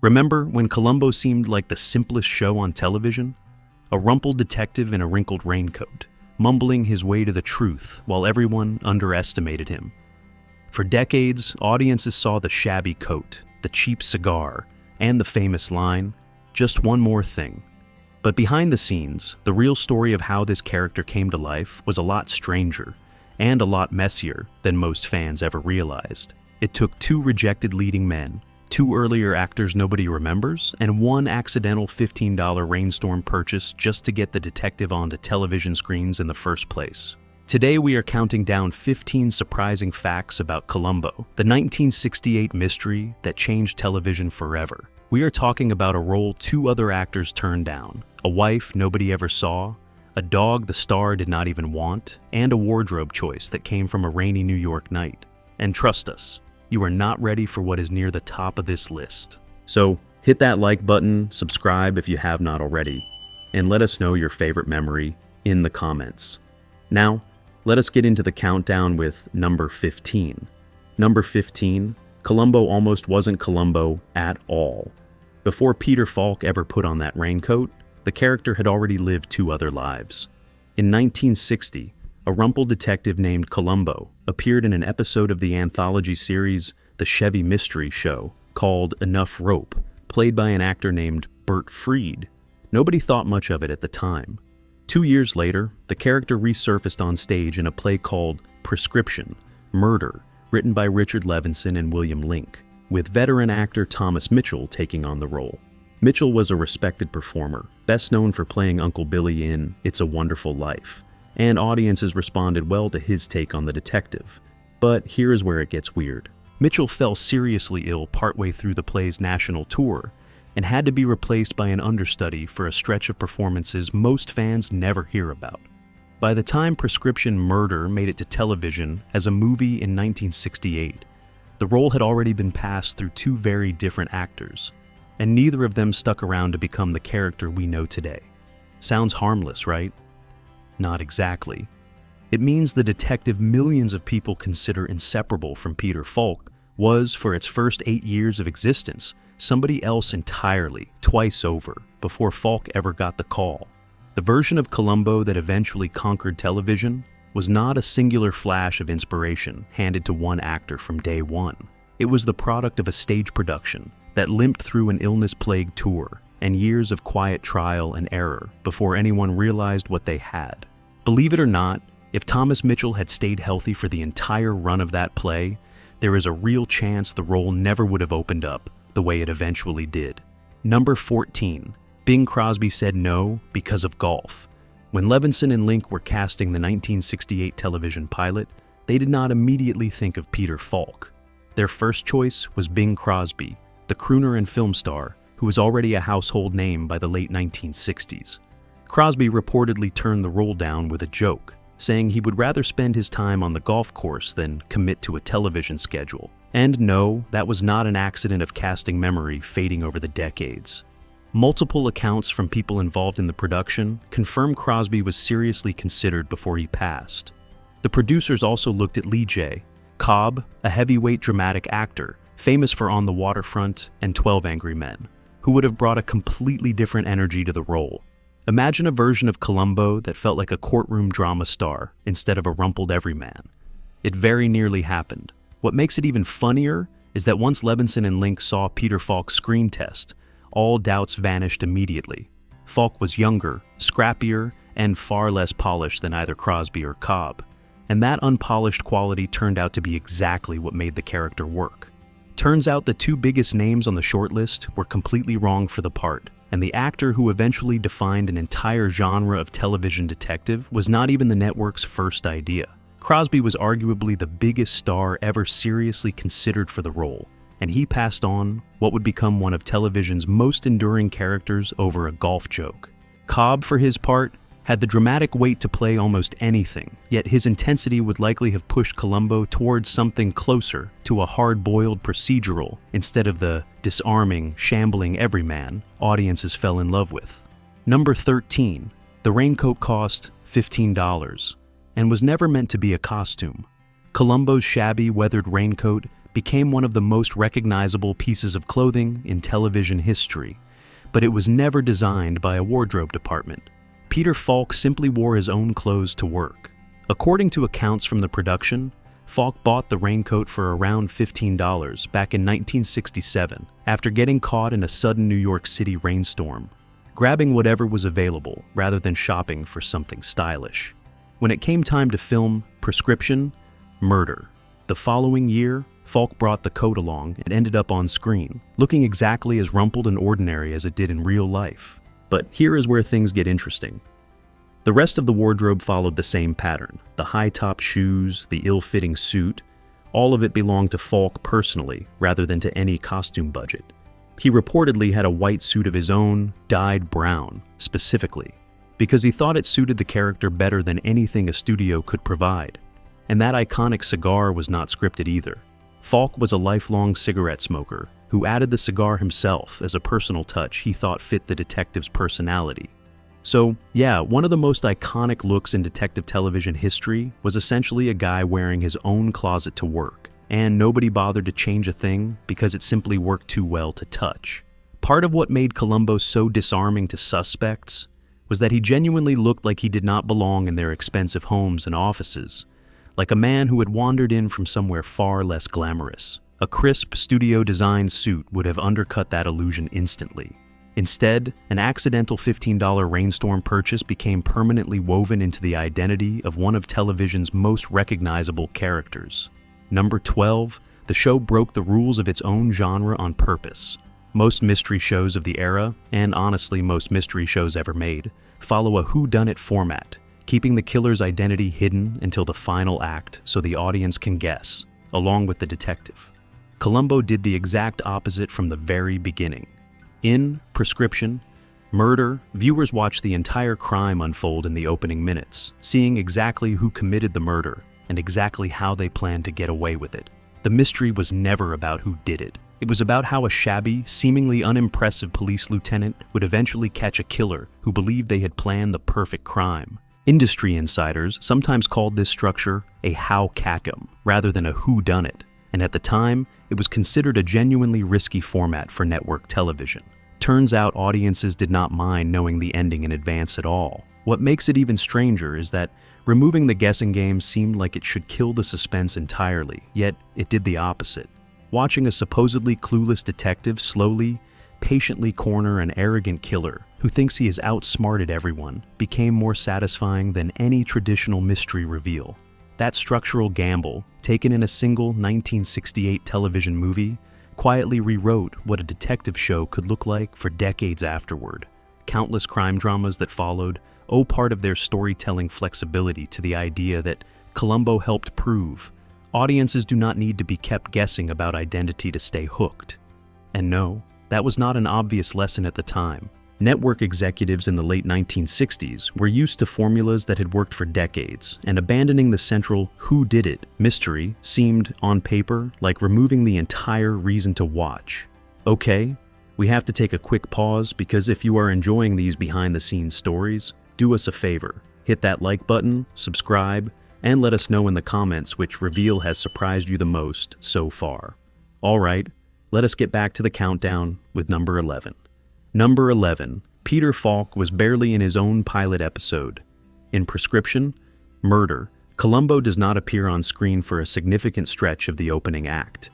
Remember when Columbo seemed like the simplest show on television? A rumpled detective in a wrinkled raincoat, mumbling his way to the truth while everyone underestimated him. For decades, audiences saw the shabby coat, the cheap cigar, and the famous line, "Just one more thing." But behind the scenes, the real story of how this character came to life was a lot stranger and a lot messier than most fans ever realized. It took two rejected leading men, two earlier actors nobody remembers, and one accidental $15 rainstorm purchase just to get the detective onto television screens in the first place. Today we are counting down 15 surprising facts about Columbo, the 1968 mystery that changed television forever. We are talking about a role two other actors turned down, a wife nobody ever saw, a dog the star did not even want, and a wardrobe choice that came from a rainy New York night. And trust us, you are not ready for what is near the top of this list. So hit that like button, subscribe if you have not already, and let us know your favorite memory in the comments. Now, let us get into the countdown with number 15. Number 15, Columbo almost wasn't Columbo at all. Before Peter Falk ever put on that raincoat, the character had already lived two other lives. In 1960, a rumpled detective named Columbo appeared in an episode of the anthology series The Chevy Mystery Show called Enough Rope, played by an actor named Bert Freed. Nobody thought much of it at the time. 2 years later, the character resurfaced on stage in a play called Prescription, Murder, written by Richard Levinson and William Link, with veteran actor Thomas Mitchell taking on the role. Mitchell was a respected performer, best known for playing Uncle Billy in It's a Wonderful Life, and audiences responded well to his take on the detective. But here is where it gets weird. Mitchell fell seriously ill partway through the play's national tour and had to be replaced by an understudy for a stretch of performances most fans never hear about. By the time Prescription Murder made it to television as a movie in 1968, the role had already been passed through two very different actors, and neither of them stuck around to become the character we know today. Sounds harmless, right? Not exactly. It means the detective millions of people consider inseparable from Peter Falk was, for its first 8 years of existence, somebody else entirely, twice over, before Falk ever got the call. The version of Columbo that eventually conquered television was not a singular flash of inspiration handed to one actor from day one. It was the product of a stage production that limped through an illness-plagued tour and years of quiet trial and error before anyone realized what they had. Believe it or not, if Thomas Mitchell had stayed healthy for the entire run of that play, there is a real chance the role never would have opened up the way it eventually did. Number 14. Bing Crosby said no because of golf. When Levinson and Link were casting the 1968 television pilot, they did not immediately think of Peter Falk. Their first choice was Bing Crosby, the crooner and film star who was already a household name by the late 1960s. Crosby reportedly turned the role down with a joke, saying he would rather spend his time on the golf course than commit to a television schedule. And no, that was not an accident of casting memory fading over the decades. Multiple accounts from people involved in the production confirm Crosby was seriously considered before he passed. The producers also looked at Lee J. Cobb, a heavyweight dramatic actor, famous for On the Waterfront and 12 Angry Men, who would have brought a completely different energy to the role. Imagine a version of Columbo that felt like a courtroom drama star instead of a rumpled everyman. It very nearly happened. What makes it even funnier is that once Levinson and Link saw Peter Falk's screen test, all doubts vanished immediately. Falk was younger, scrappier, and far less polished than either Crosby or Cobb. And that unpolished quality turned out to be exactly what made the character work. Turns out the two biggest names on the shortlist were completely wrong for the part, and the actor who eventually defined an entire genre of television detective was not even the network's first idea. Crosby was arguably the biggest star ever seriously considered for the role, and he passed on what would become one of television's most enduring characters over a golf joke. Cobb, for his part, had the dramatic weight to play almost anything, yet his intensity would likely have pushed Columbo towards something closer to a hard-boiled procedural instead of the disarming, shambling everyman audiences fell in love with. Number 13. The raincoat cost $15 and was never meant to be a costume. Columbo's shabby, weathered raincoat became one of the most recognizable pieces of clothing in television history, but it was never designed by a wardrobe department. Peter Falk simply wore his own clothes to work. According to accounts from the production, Falk bought the raincoat for around $15 back in 1967 after getting caught in a sudden New York City rainstorm, grabbing whatever was available rather than shopping for something stylish. When it came time to film Prescription, Murder, the following year, Falk brought the coat along and ended up on screen, looking exactly as rumpled and ordinary as it did in real life. But here is where things get interesting. The rest of the wardrobe followed the same pattern. The high-top shoes, the ill-fitting suit, all of it belonged to Falk personally, rather than to any costume budget. He reportedly had a white suit of his own, dyed brown, specifically, because he thought it suited the character better than anything a studio could provide. And that iconic cigar was not scripted either. Falk was a lifelong cigarette smoker who added the cigar himself as a personal touch he thought fit the detective's personality. So, yeah, one of the most iconic looks in detective television history was essentially a guy wearing his own closet to work, and nobody bothered to change a thing because it simply worked too well to touch. Part of what made Columbo so disarming to suspects was that he genuinely looked like he did not belong in their expensive homes and offices, like a man who had wandered in from somewhere far less glamorous. A crisp, studio-designed suit would have undercut that illusion instantly. Instead, an accidental $15 rainstorm purchase became permanently woven into the identity of one of television's most recognizable characters. Number 12, the show broke the rules of its own genre on purpose. Most mystery shows of the era, and honestly most mystery shows ever made, follow a whodunit format, keeping the killer's identity hidden until the final act so the audience can guess, along with the detective. Columbo did the exact opposite from the very beginning. In Prescription, Murder, viewers watch the entire crime unfold in the opening minutes, seeing exactly who committed the murder and exactly how they planned to get away with it. The mystery was never about who did it. It was about how a shabby, seemingly unimpressive police lieutenant would eventually catch a killer who believed they had planned the perfect crime. Industry insiders sometimes called this structure a how-cackum rather than a whodunit, and at the time, it was considered a genuinely risky format for network television. Turns out audiences did not mind knowing the ending in advance at all. What makes it even stranger is that removing the guessing game seemed like it should kill the suspense entirely, yet it did the opposite. Watching a supposedly clueless detective slowly, patiently corner an arrogant killer who thinks he has outsmarted everyone became more satisfying than any traditional mystery reveal. That structural gamble, taken in a single 1968 television movie, quietly rewrote what a detective show could look like for decades afterward. Countless crime dramas that followed owe part of their storytelling flexibility to the idea that Columbo helped prove audiences do not need to be kept guessing about identity to stay hooked. And no, that was not an obvious lesson at the time. Network executives in the late 1960s were used to formulas that had worked for decades, and abandoning the central who-did-it mystery seemed, on paper, like removing the entire reason to watch. Okay, we have to take a quick pause because if you are enjoying these behind-the-scenes stories, do us a favor. Hit that like button, subscribe, and let us know in the comments which reveal has surprised you the most so far. Alright, let us get back to the countdown with number 11. Number 11, Peter Falk was barely in his own pilot episode. In Prescription, Murder, Columbo does not appear on screen for a significant stretch of the opening act.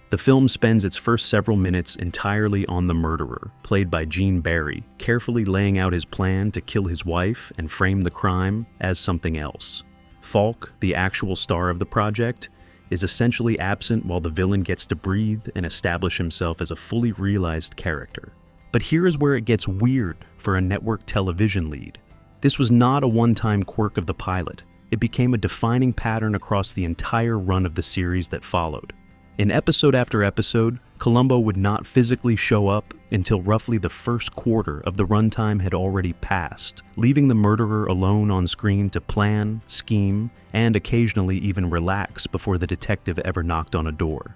The film spends its first several minutes entirely on the murderer, played by Gene Barry, carefully laying out his plan to kill his wife and frame the crime as something else. Falk, the actual star of the project, is essentially absent while the villain gets to breathe and establish himself as a fully realized character. But here is where it gets weird for a network television lead. This was not a one-time quirk of the pilot. It became a defining pattern across the entire run of the series that followed. In episode after episode, Columbo would not physically show up until roughly the first quarter of the runtime had already passed, leaving the murderer alone on screen to plan, scheme, and occasionally even relax before the detective ever knocked on a door.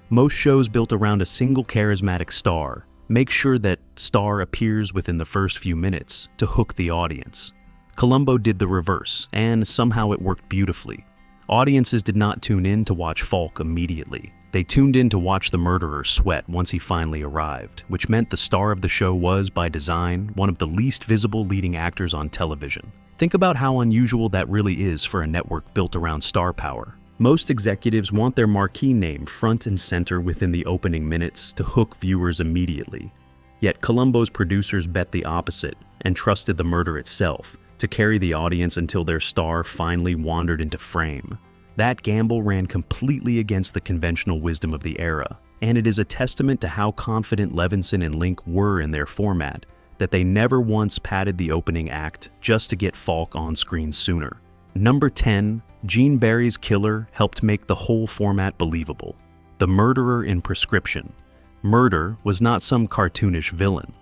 Most shows built around a single charismatic star make sure that star appears within the first few minutes to hook the audience. Columbo did the reverse, and somehow it worked beautifully. Audiences did not tune in to watch Falk immediately. They tuned in to watch the murderer sweat once he finally arrived, which meant the star of the show was, by design, one of the least visible leading actors on television. Think about how unusual that really is for a network built around star power. Most executives want their marquee name front and center within the opening minutes to hook viewers immediately. Yet Columbo's producers bet the opposite and trusted the murder itself to carry the audience until their star finally wandered into frame. That gamble ran completely against the conventional wisdom of the era, and it is a testament to how confident Levinson and Link were in their format that they never once padded the opening act just to get Falk on screen sooner. Number 10, Gene Barry's killer helped make the whole format believable. The murderer in Prescription. Murder was not some cartoonish villain.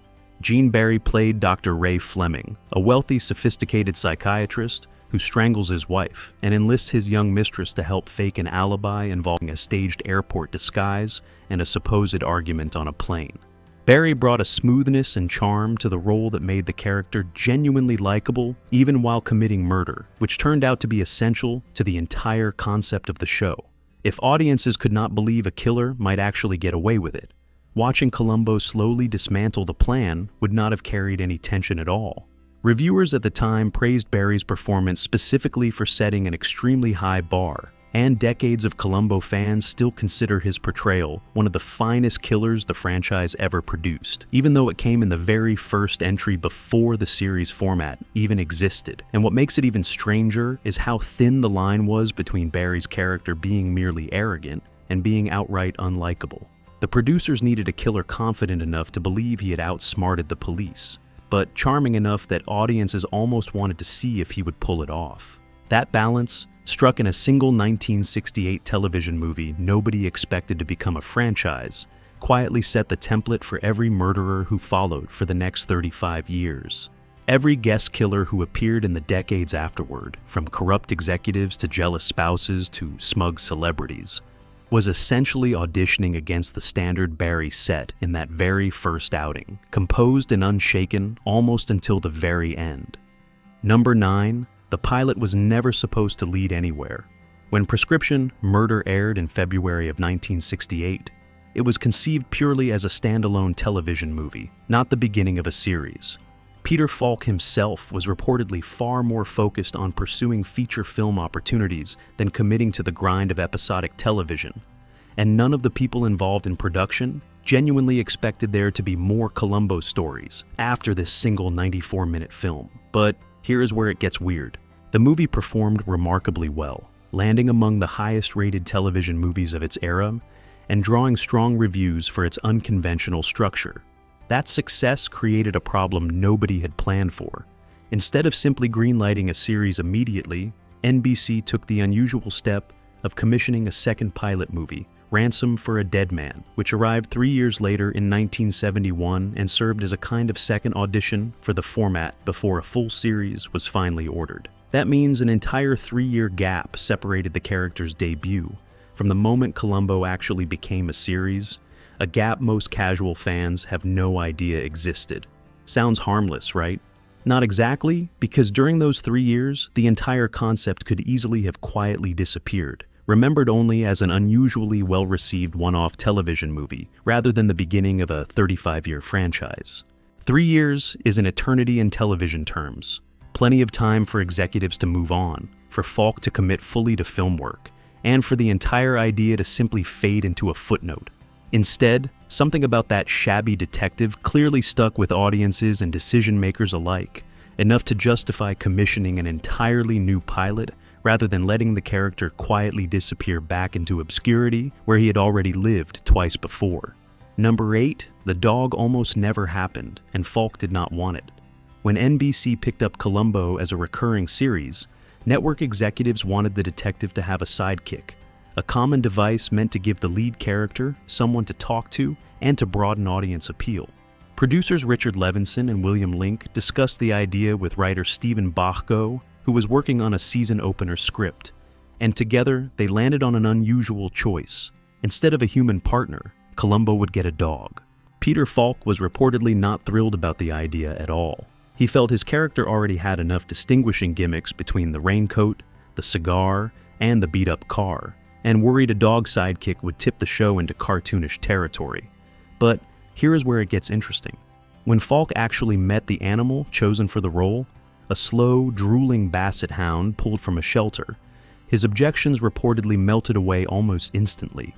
Gene Barry played Dr. Ray Fleming, a wealthy, sophisticated psychiatrist who strangles his wife and enlists his young mistress to help fake an alibi involving a staged airport disguise and a supposed argument on a plane. Barry brought a smoothness and charm to the role that made the character genuinely likable even while committing murder, which turned out to be essential to the entire concept of the show. If audiences could not believe a killer might actually get away with it, watching Columbo slowly dismantle the plan would not have carried any tension at all. Reviewers at the time praised Barry's performance specifically for setting an extremely high bar, and decades of Columbo fans still consider his portrayal one of the finest killers the franchise ever produced, even though it came in the very first entry before the series format even existed. And what makes it even stranger is how thin the line was between Barry's character being merely arrogant and being outright unlikable. The producers needed a killer confident enough to believe he had outsmarted the police, but charming enough that audiences almost wanted to see if he would pull it off. That balance, struck in a single 1968 television movie nobody expected to become a franchise, quietly set the template for every murderer who followed for the next 35 years. Every guest killer who appeared in the decades afterward, from corrupt executives to jealous spouses to smug celebrities, was essentially auditioning against the standard Barry set in that very first outing, composed and unshaken almost until the very end. Number 9, the pilot was never supposed to lead anywhere. When Prescription Murder aired in February of 1968, it was conceived purely as a standalone television movie, not the beginning of a series. Peter Falk himself was reportedly far more focused on pursuing feature film opportunities than committing to the grind of episodic television, and none of the people involved in production genuinely expected there to be more Columbo stories after this single 94-minute film. But here is where it gets weird. The movie performed remarkably well, landing among the highest-rated television movies of its era and drawing strong reviews for its unconventional structure. That success created a problem nobody had planned for. Instead of simply greenlighting a series immediately, NBC took the unusual step of commissioning a second pilot movie, Ransom for a Dead Man, which arrived 3 years later in 1971 and served as a kind of second audition for the format before a full series was finally ordered. That means an entire 3-year gap separated the character's debut from the moment Columbo actually became a series, a gap most casual fans have no idea existed. Sounds harmless, right? Not exactly, because during those 3 years, the entire concept could easily have quietly disappeared, remembered only as an unusually well-received one-off television movie, rather than the beginning of a 35-year franchise. 3 years is an eternity in television terms. Plenty of time for executives to move on, for Falk to commit fully to film work, and for the entire idea to simply fade into a footnote. Instead, something about that shabby detective clearly stuck with audiences and decision-makers alike, enough to justify commissioning an entirely new pilot rather than letting the character quietly disappear back into obscurity where he had already lived twice before. Number 8, the dog almost never happened, and Falk did not want it. When NBC picked up Columbo as a recurring series, network executives wanted the detective to have a sidekick, a common device meant to give the lead character someone to talk to and to broaden audience appeal. Producers Richard Levinson and William Link discussed the idea with writer Stephen Bachko, who was working on a season opener script, and together they landed on an unusual choice. Instead of a human partner, Columbo would get a dog. Peter Falk was reportedly not thrilled about the idea at all. He felt his character already had enough distinguishing gimmicks between the raincoat, the cigar, and the beat-up car, and worried a dog sidekick would tip the show into cartoonish territory. But here is where it gets interesting. When Falk actually met the animal chosen for the role, a slow, drooling basset hound pulled from a shelter, his objections reportedly melted away almost instantly.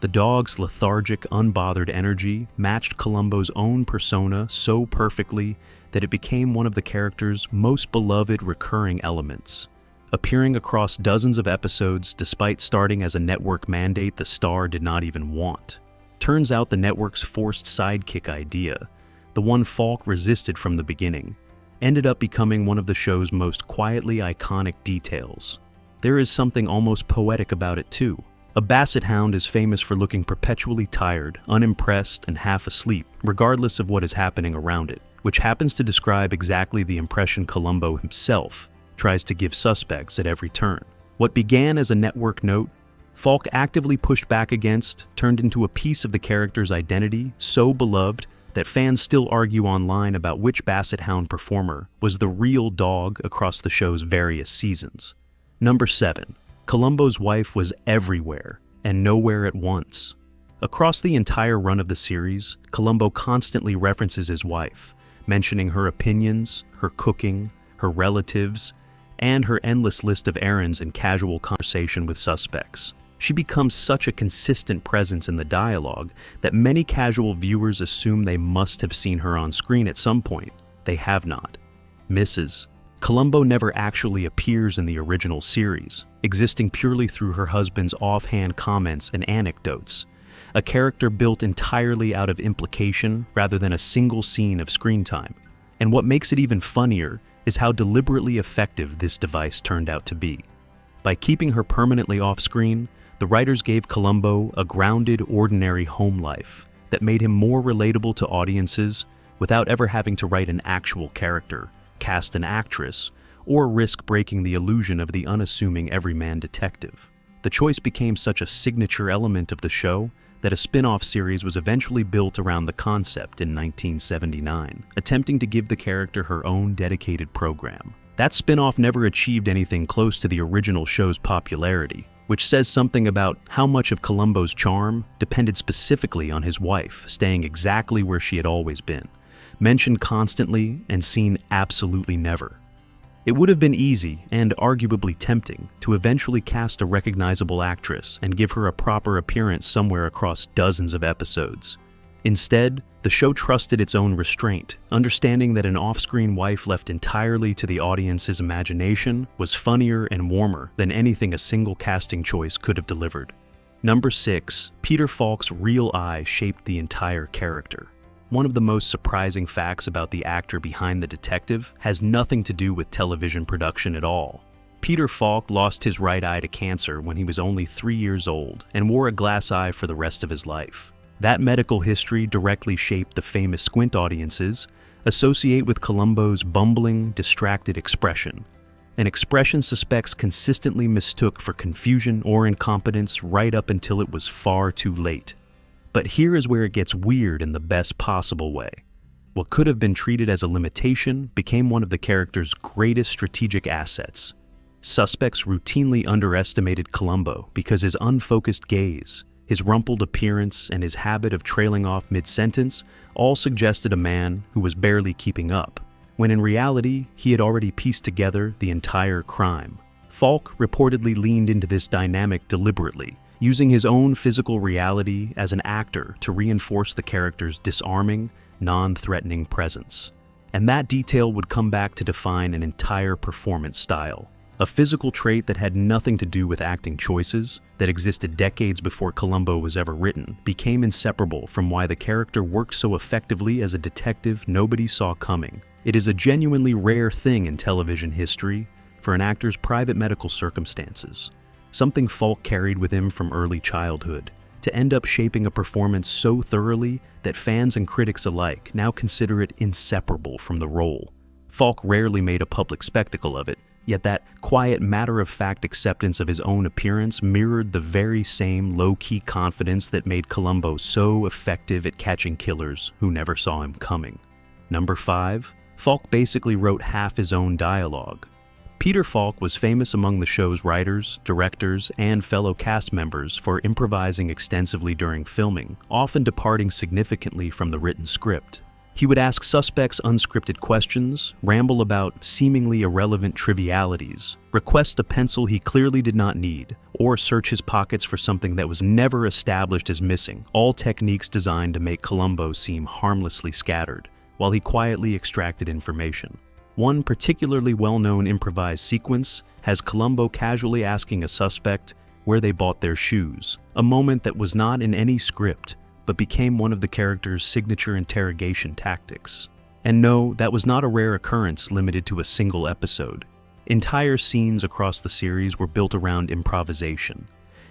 The dog's lethargic, unbothered energy matched Columbo's own persona so perfectly that it became one of the character's most beloved recurring elements. Appearing across dozens of episodes despite starting as a network mandate the star did not even want. Turns out the network's forced sidekick idea, the one Falk resisted from the beginning, ended up becoming one of the show's most quietly iconic details. There is something almost poetic about it too. A basset hound is famous for looking perpetually tired, unimpressed, and half asleep, regardless of what is happening around it, which happens to describe exactly the impression Columbo himself tries to give suspects at every turn. What began as a network note, Falk actively pushed back against, turned into a piece of the character's identity so beloved that fans still argue online about which basset hound performer was the real dog across the show's various seasons. Number 7. Columbo's wife was everywhere and nowhere at once. Across the entire run of the series, Columbo constantly references his wife, mentioning her opinions, her cooking, her relatives, and her endless list of errands and casual conversation with suspects. She becomes such a consistent presence in the dialogue that many casual viewers assume they must have seen her on screen at some point. They have not. Mrs. Columbo never actually appears in the original series, existing purely through her husband's offhand comments and anecdotes, a character built entirely out of implication rather than a single scene of screen time. And what makes it even funnier is how deliberately effective this device turned out to be. By keeping her permanently off-screen, the writers gave Columbo a grounded, ordinary home life that made him more relatable to audiences without ever having to write an actual character, cast an actress, or risk breaking the illusion of the unassuming everyman detective. The choice became such a signature element of the show that a spin-off series was eventually built around the concept in 1979, attempting to give the character her own dedicated program. That spin-off never achieved anything close to the original show's popularity, which says something about how much of Columbo's charm depended specifically on his wife staying exactly where she had always been, mentioned constantly and seen absolutely never. It would have been easy and arguably tempting to eventually cast a recognizable actress and give her a proper appearance somewhere across dozens of episodes. Instead, the show trusted its own restraint, understanding that an off-screen wife left entirely to the audience's imagination was funnier and warmer than anything a single casting choice could have delivered. Number 6. Peter Falk's real eye shaped the entire character. One of the most surprising facts about the actor behind the detective has nothing to do with television production at all. Peter Falk lost his right eye to cancer when he was only 3 years old and wore a glass eye for the rest of his life. That medical history directly shaped the famous squint audiences associate with Columbo's bumbling, distracted expression, an expression suspects consistently mistook for confusion or incompetence right up until it was far too late. But here is where it gets weird in the best possible way. What could have been treated as a limitation became one of the character's greatest strategic assets. Suspects routinely underestimated Columbo because his unfocused gaze, his rumpled appearance, and his habit of trailing off mid-sentence all suggested a man who was barely keeping up, when in reality, he had already pieced together the entire crime. Falk reportedly leaned into this dynamic deliberately, using his own physical reality as an actor to reinforce the character's disarming, non-threatening presence. And that detail would come back to define an entire performance style. A physical trait that had nothing to do with acting choices, that existed decades before Columbo was ever written, became inseparable from why the character worked so effectively as a detective nobody saw coming. It is a genuinely rare thing in television history for an actor's private medical circumstances, something Falk carried with him from early childhood, to end up shaping a performance so thoroughly that fans and critics alike now consider it inseparable from the role. Falk rarely made a public spectacle of it, yet that quiet, matter-of-fact acceptance of his own appearance mirrored the very same low-key confidence that made Columbo so effective at catching killers who never saw him coming. Number 5. Falk basically wrote half his own dialogue. Peter Falk was famous among the show's writers, directors, and fellow cast members for improvising extensively during filming, often departing significantly from the written script. He would ask suspects unscripted questions, ramble about seemingly irrelevant trivialities, request a pencil he clearly did not need, or search his pockets for something that was never established as missing, all techniques designed to make Columbo seem harmlessly scattered, while he quietly extracted information. One particularly well-known improvised sequence has Columbo casually asking a suspect where they bought their shoes, a moment that was not in any script, but became one of the character's signature interrogation tactics. And no, that was not a rare occurrence limited to a single episode. Entire scenes across the series were built around improvisation,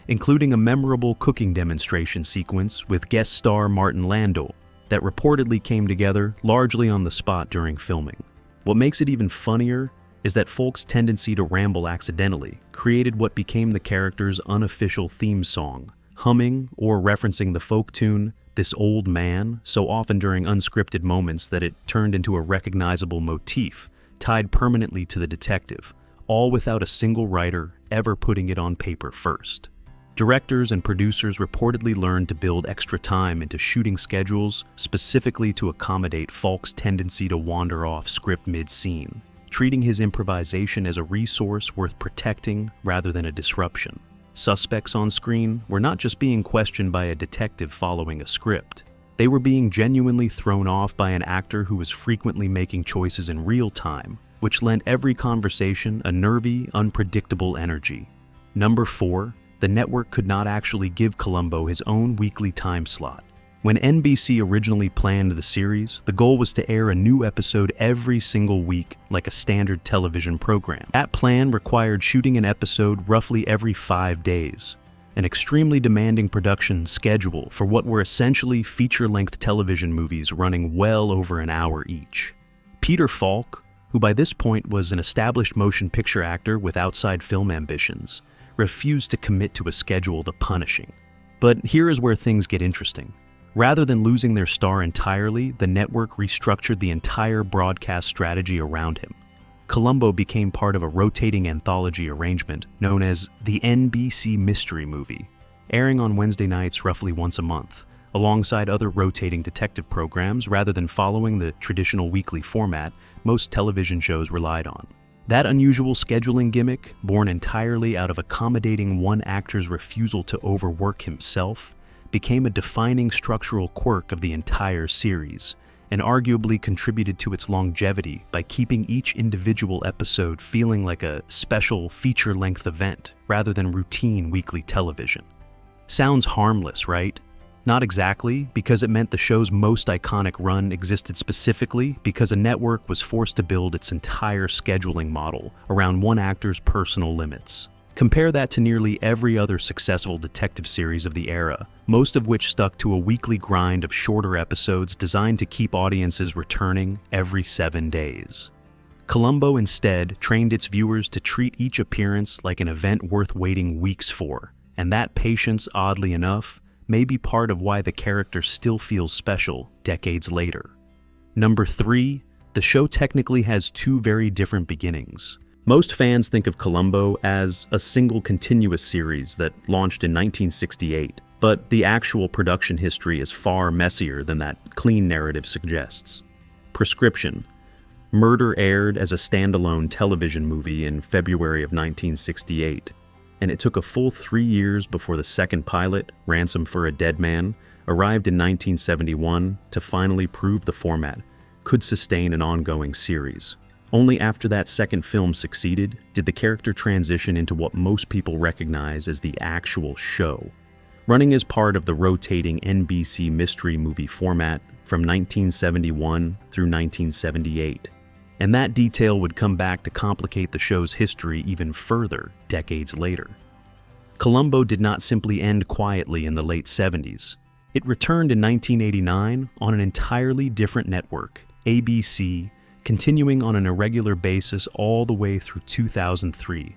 including a memorable cooking demonstration sequence with guest star Martin Landau that reportedly came together largely on the spot during filming. What makes it even funnier is that Falk's tendency to ramble accidentally created what became the character's unofficial theme song, humming or referencing the folk tune "This Old Man" so often during unscripted moments that it turned into a recognizable motif tied permanently to the detective, all without a single writer ever putting it on paper first. Directors and producers reportedly learned to build extra time into shooting schedules specifically to accommodate Falk's tendency to wander off script mid-scene, treating his improvisation as a resource worth protecting rather than a disruption. Suspects on screen were not just being questioned by a detective following a script. They were being genuinely thrown off by an actor who was frequently making choices in real time, which lent every conversation a nervy, unpredictable energy. Number 4, the network could not actually give Columbo his own weekly time slot. When NBC originally planned the series, the goal was to air a new episode every single week like a standard television program. That plan required shooting an episode roughly every 5 days, an extremely demanding production schedule for what were essentially feature-length television movies running well over an hour each. Peter Falk, who by this point was an established motion picture actor with outside film ambitions, refused to commit to a schedule the punishing. But here is where things get interesting. Rather than losing their star entirely, the network restructured the entire broadcast strategy around him. Columbo became part of a rotating anthology arrangement known as the NBC Mystery Movie, airing on Wednesday nights roughly once a month, alongside other rotating detective programs rather than following the traditional weekly format most television shows relied on. That unusual scheduling gimmick, born entirely out of accommodating one actor's refusal to overwork himself, became a defining structural quirk of the entire series, and arguably contributed to its longevity by keeping each individual episode feeling like a special feature-length event rather than routine weekly television. Sounds harmless, right? Not exactly, because it meant the show's most iconic run existed specifically because a network was forced to build its entire scheduling model around one actor's personal limits. Compare that to nearly every other successful detective series of the era, most of which stuck to a weekly grind of shorter episodes designed to keep audiences returning every 7 days. Columbo instead trained its viewers to treat each appearance like an event worth waiting weeks for, and that patience, oddly enough, may be part of why the character still feels special decades later. Number 3, the show technically has 2 very different beginnings. Most fans think of Columbo as a single continuous series that launched in 1968, but the actual production history is far messier than that clean narrative suggests. Prescription. Murder aired as a standalone television movie in February of 1968, and it took a full 3 years before the second pilot, Ransom for a Dead Man, arrived in 1971 to finally prove the format could sustain an ongoing series. Only after that second film succeeded did the character transition into what most people recognize as the actual show, running as part of the rotating NBC Mystery Movie format from 1971 through 1978. And that detail would come back to complicate the show's history even further decades later. Columbo did not simply end quietly in the late 70s. It returned in 1989 on an entirely different network, ABC, continuing on an irregular basis all the way through 2003,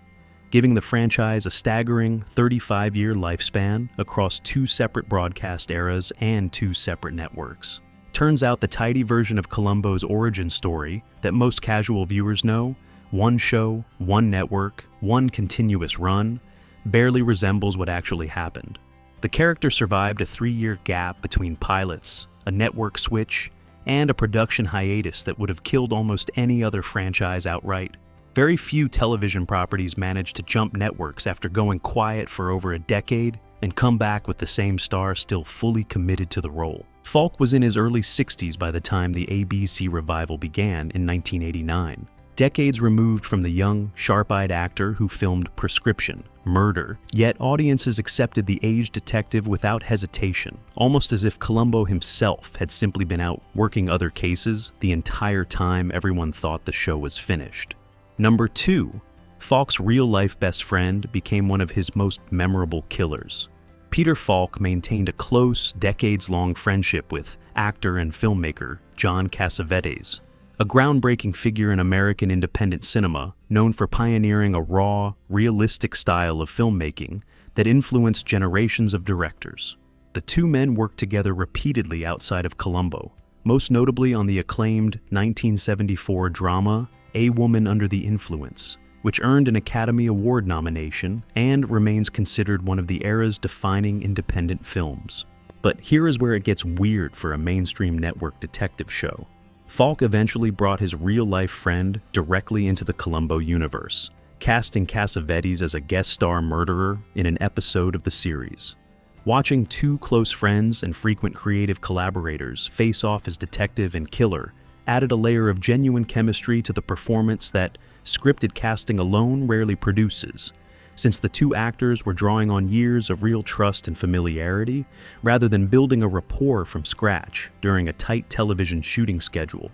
giving the franchise a staggering 35-year lifespan across 2 separate broadcast eras and 2 separate networks. Turns out the tidy version of Columbo's origin story that most casual viewers know one show, one network, one continuous run, barely resembles what actually happened. The character survived a 3-year gap between pilots, a network switch, and a production hiatus that would have killed almost any other franchise outright. Very few television properties managed to jump networks after going quiet for over a decade and come back with the same star still fully committed to the role. Falk was in his early 60s by the time the ABC revival began in 1989. Decades removed from the young, sharp-eyed actor who filmed Prescription, Murder, yet audiences accepted the aged detective without hesitation, almost as if Columbo himself had simply been out working other cases the entire time everyone thought the show was finished. Number 2. Falk's real-life best friend became one of his most memorable killers. Peter Falk maintained a close, decades-long friendship with actor and filmmaker John Cassavetes, a groundbreaking figure in American independent cinema known for pioneering a raw, realistic style of filmmaking that influenced generations of directors. The two men worked together repeatedly outside of Columbo, most notably on the acclaimed 1974 drama A Woman Under the Influence, which earned an Academy Award nomination and remains considered one of the era's defining independent films. But here is where it gets weird for a mainstream network detective show. Falk eventually brought his real-life friend directly into the Columbo universe, casting Cassavetes as a guest star murderer in an episode of the series. Watching two close friends and frequent creative collaborators face off as detective and killer added a layer of genuine chemistry to the performance that scripted casting alone rarely produces, since the two actors were drawing on years of real trust and familiarity rather than building a rapport from scratch during a tight television shooting schedule.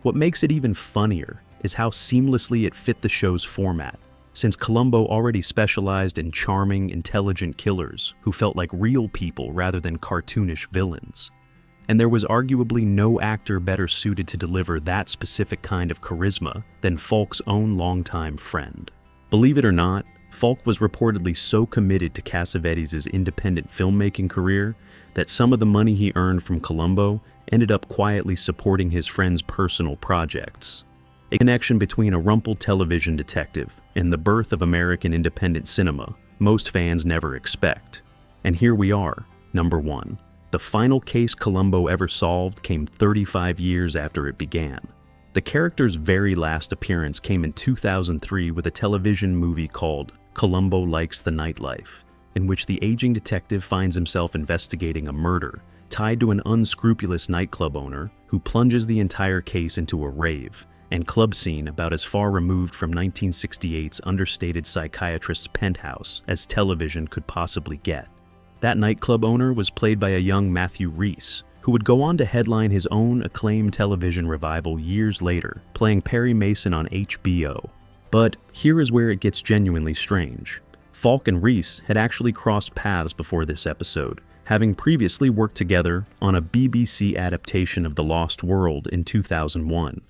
What makes it even funnier is how seamlessly it fit the show's format, since Columbo already specialized in charming, intelligent killers who felt like real people rather than cartoonish villains. And there was arguably no actor better suited to deliver that specific kind of charisma than Falk's own longtime friend. Believe it or not, Falk was reportedly so committed to Cassavetes' independent filmmaking career that some of the money he earned from Columbo ended up quietly supporting his friend's personal projects. A connection between a rumpled television detective and the birth of American independent cinema most fans never expect. And here we are, number 1. The final case Columbo ever solved came 35 years after it began. The character's very last appearance came in 2003 with a television movie called Columbo Likes the Nightlife, in which the aging detective finds himself investigating a murder tied to an unscrupulous nightclub owner who plunges the entire case into a rave and club scene about as far removed from 1968's understated psychiatrist's penthouse as television could possibly get. That nightclub owner was played by a young Matthew Rhys, who would go on to headline his own acclaimed television revival years later, playing Perry Mason on HBO. But here is where it gets genuinely strange. Falk and Rhys had actually crossed paths before this episode, having previously worked together on a BBC adaptation of The Lost World in 2001,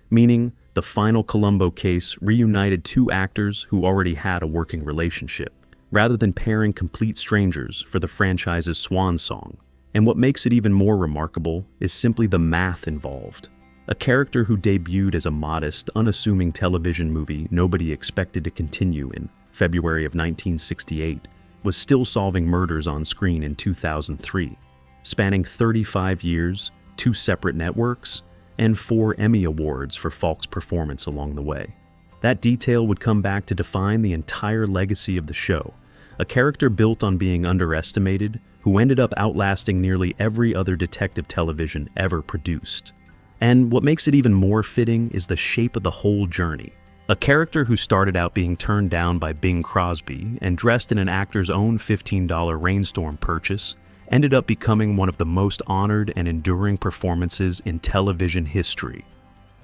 meaning the final Columbo case reunited two actors who already had a working relationship, rather than pairing complete strangers for the franchise's swan song. And what makes it even more remarkable is simply the math involved. A character who debuted as a modest, unassuming television movie nobody expected to continue in February of 1968 was still solving murders on screen in 2003, spanning 35 years, 2 separate networks, and 4 Emmy Awards for Falk's performance along the way. That detail would come back to define the entire legacy of the show, a character built on being underestimated, who ended up outlasting nearly every other detective television ever produced. And what makes it even more fitting is the shape of the whole journey. A character who started out being turned down by Bing Crosby and dressed in an actor's own $15 Rainstorm purchase ended up becoming one of the most honored and enduring performances in television history.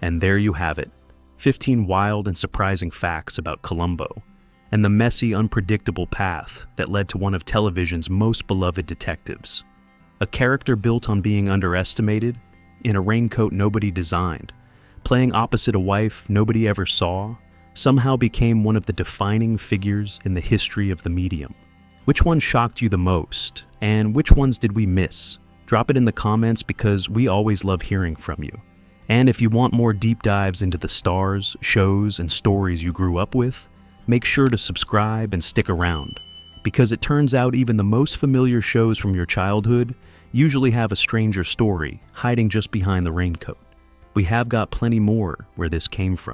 And there you have it, 15 wild and surprising facts about Columbo, and the messy, unpredictable path that led to one of television's most beloved detectives. A character built on being underestimated, in a raincoat nobody designed, playing opposite a wife nobody ever saw, somehow became one of the defining figures in the history of the medium. Which one shocked you the most, and which ones did we miss? Drop it in the comments because we always love hearing from you. And if you want more deep dives into the stars, shows, and stories you grew up with, make sure to subscribe and stick around, because it turns out even the most familiar shows from your childhood usually have a stranger story hiding just behind the raincoat. We have got plenty more where this came from.